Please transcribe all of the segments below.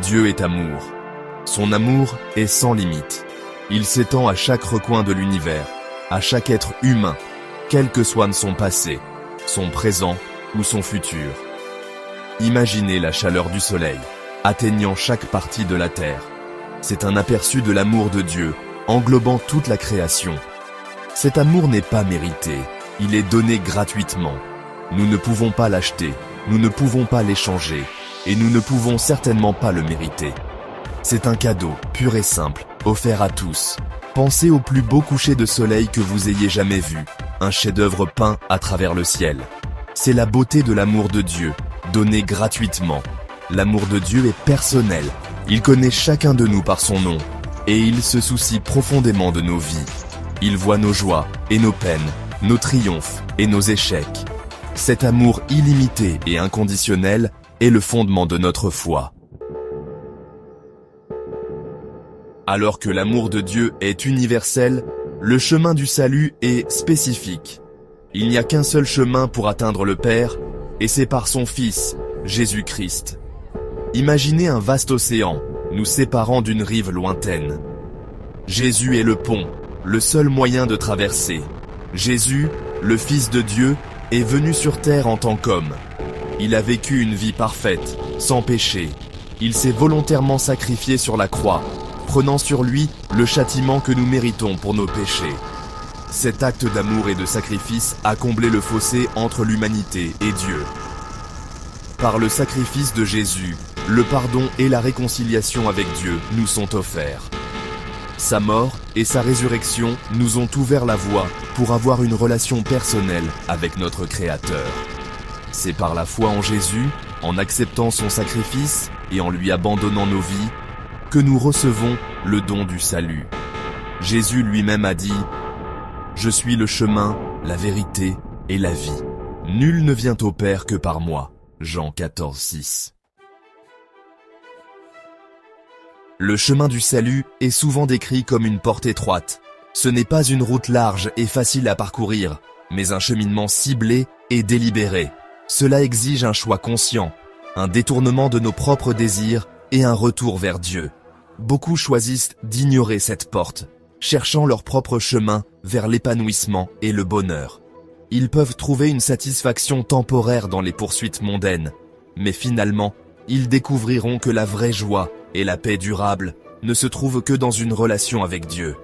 Dieu est amour. Son amour est sans limite. Il s'étend à chaque recoin de l'univers, à chaque être humain, quel que soit son passé, son présent ou son futur. Imaginez la chaleur du soleil, atteignant chaque partie de la terre. C'est un aperçu de l'amour de Dieu, englobant toute la création. Cet amour n'est pas mérité, il est donné gratuitement. Nous ne pouvons pas l'acheter, nous ne pouvons pas l'échanger, et nous ne pouvons certainement pas le mériter. C'est un cadeau, pur et simple, offert à tous. Pensez au plus beau coucher de soleil que vous ayez jamais vu, un chef-d'œuvre peint à travers le ciel. C'est la beauté de l'amour de Dieu, donné gratuitement. L'amour de Dieu est personnel, il connaît chacun de nous par son nom, et il se soucie profondément de nos vies. Il voit nos joies et nos peines, nos triomphes et nos échecs. Cet amour illimité et inconditionnel est le fondement de notre foi. Alors que l'amour de Dieu est universel, le chemin du salut est spécifique. Il n'y a qu'un seul chemin pour atteindre le Père, et c'est par son Fils, Jésus-Christ. Imaginez un vaste océan, nous séparant d'une rive lointaine. Jésus est le pont, le seul moyen de traverser. Jésus, le Fils de Dieu, est venu sur terre en tant qu'homme. Il a vécu une vie parfaite, sans péché. Il s'est volontairement sacrifié sur la croix, prenant sur lui le châtiment que nous méritons pour nos péchés. Cet acte d'amour et de sacrifice a comblé le fossé entre l'humanité et Dieu. Par le sacrifice de Jésus, le pardon et la réconciliation avec Dieu nous sont offerts. Sa mort et sa résurrection nous ont ouvert la voie pour avoir une relation personnelle avec notre Créateur. C'est par la foi en Jésus, en acceptant son sacrifice et en lui abandonnant nos vies, que nous recevons le don du salut. Jésus lui-même a dit « Je suis le chemin, la vérité et la vie. Nul ne vient au Père que par moi. » Jean 14, 6. Le chemin du salut est souvent décrit comme une porte étroite. Ce n'est pas une route large et facile à parcourir, mais un cheminement ciblé et délibéré. Cela exige un choix conscient, un détournement de nos propres désirs et un retour vers Dieu. Beaucoup choisissent d'ignorer cette porte, cherchant leur propre chemin vers l'épanouissement et le bonheur. Ils peuvent trouver une satisfaction temporaire dans les poursuites mondaines, mais finalement, ils découvriront que la vraie joie et la paix durable ne se trouvent que dans une relation avec Dieu.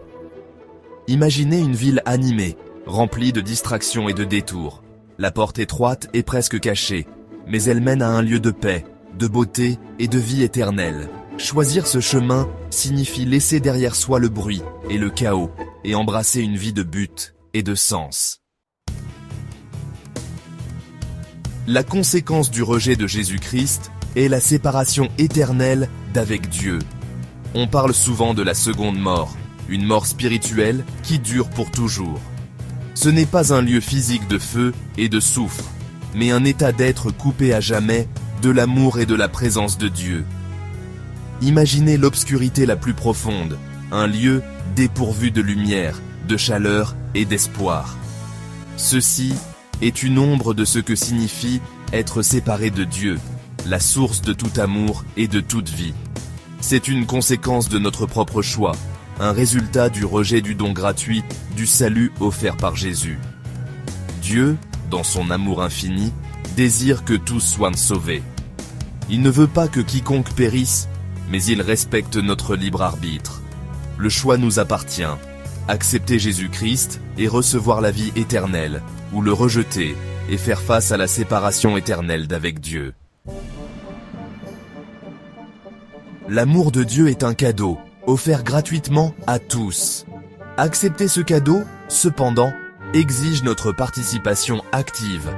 Imaginez une ville animée, remplie de distractions et de détours. La porte étroite est presque cachée, mais elle mène à un lieu de paix, de beauté et de vie éternelle. Choisir ce chemin signifie laisser derrière soi le bruit et le chaos et embrasser une vie de but et de sens. La conséquence du rejet de Jésus-Christ est la séparation éternelle d'avec Dieu. On parle souvent de la seconde mort, une mort spirituelle qui dure pour toujours. Ce n'est pas un lieu physique de feu et de soufre, mais un état d'être coupé à jamais de l'amour et de la présence de Dieu. Imaginez l'obscurité la plus profonde, un lieu dépourvu de lumière, de chaleur et d'espoir. Ceci est une ombre de ce que signifie être séparé de Dieu, la source de tout amour et de toute vie. C'est une conséquence de notre propre choix, un résultat du rejet du don gratuit du salut offert par Jésus. Dieu, dans son amour infini, désire que tous soient sauvés. Il ne veut pas que quiconque périsse, mais il respecte notre libre arbitre. Le choix nous appartient. Accepter Jésus-Christ et recevoir la vie éternelle, ou le rejeter et faire face à la séparation éternelle d'avec Dieu. L'amour de Dieu est un cadeau, offert gratuitement à tous. Accepter ce cadeau, cependant, exige notre participation active.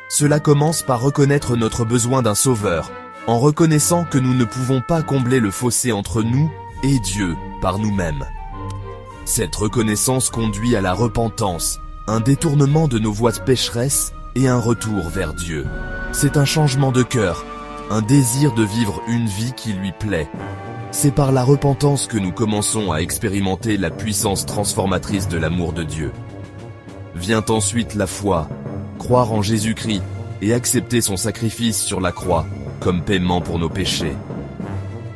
Cela commence par reconnaître notre besoin d'un sauveur, en reconnaissant que nous ne pouvons pas combler le fossé entre nous et Dieu par nous-mêmes. Cette reconnaissance conduit à la repentance, un détournement de nos voies pécheresses et un retour vers Dieu. C'est un changement de cœur, un désir de vivre une vie qui lui plaît. C'est par la repentance que nous commençons à expérimenter la puissance transformatrice de l'amour de Dieu. Vient ensuite la foi, croire en Jésus-Christ et accepter son sacrifice sur la croix comme paiement pour nos péchés.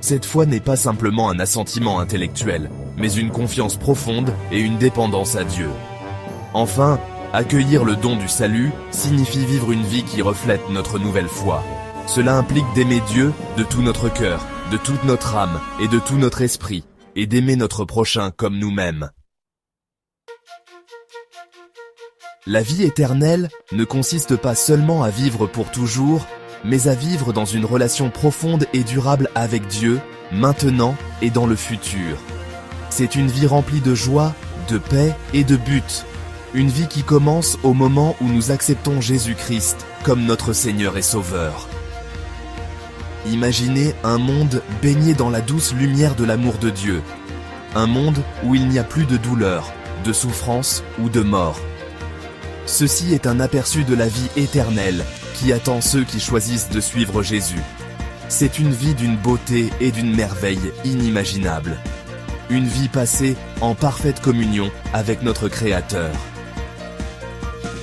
Cette foi n'est pas simplement un assentiment intellectuel, mais une confiance profonde et une dépendance à Dieu. Enfin, accueillir le don du salut signifie vivre une vie qui reflète notre nouvelle foi. Cela implique d'aimer Dieu de tout notre cœur, de toute notre âme et de tout notre esprit, et d'aimer notre prochain comme nous-mêmes. La vie éternelle ne consiste pas seulement à vivre pour toujours, mais à vivre dans une relation profonde et durable avec Dieu, maintenant et dans le futur. C'est une vie remplie de joie, de paix et de but. Une vie qui commence au moment où nous acceptons Jésus-Christ comme notre Seigneur et Sauveur. Imaginez un monde baigné dans la douce lumière de l'amour de Dieu. Un monde où il n'y a plus de douleur, de souffrance ou de mort. Ceci est un aperçu de la vie éternelle qui attend ceux qui choisissent de suivre Jésus. C'est une vie d'une beauté et d'une merveille inimaginables. Une vie passée en parfaite communion avec notre Créateur.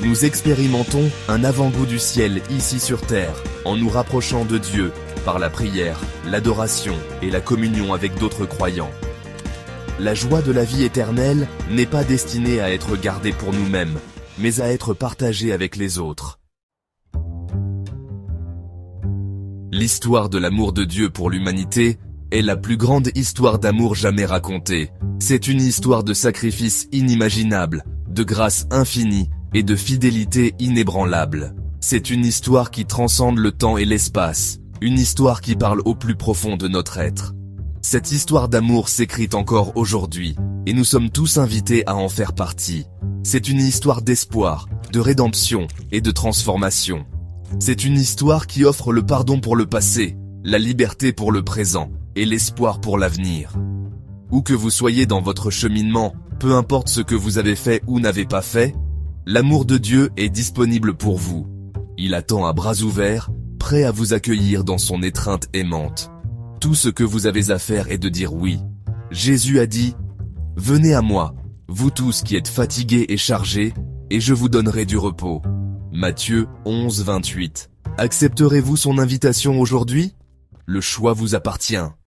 Nous expérimentons un avant-goût du ciel ici sur terre en nous rapprochant de Dieu par la prière, l'adoration et la communion avec d'autres croyants. La joie de la vie éternelle n'est pas destinée à être gardée pour nous-mêmes, mais à être partagée avec les autres. L'histoire de l'amour de Dieu pour l'humanité est la plus grande histoire d'amour jamais racontée. C'est une histoire de sacrifice inimaginable, de grâce infinie et de fidélité inébranlable. C'est une histoire qui transcende le temps et l'espace, une histoire qui parle au plus profond de notre être. Cette histoire d'amour s'écrit encore aujourd'hui, et nous sommes tous invités à en faire partie. C'est une histoire d'espoir, de rédemption et de transformation. C'est une histoire qui offre le pardon pour le passé, la liberté pour le présent et l'espoir pour l'avenir. Où que vous soyez dans votre cheminement, peu importe ce que vous avez fait ou n'avez pas fait, l'amour de Dieu est disponible pour vous. Il attend à bras ouverts, prêt à vous accueillir dans son étreinte aimante. Tout ce que vous avez à faire est de dire oui. Jésus a dit « Venez à moi, vous tous qui êtes fatigués et chargés, et je vous donnerai du repos. » Matthieu 11, 28. Accepterez-vous son invitation aujourd'hui? Le choix vous appartient.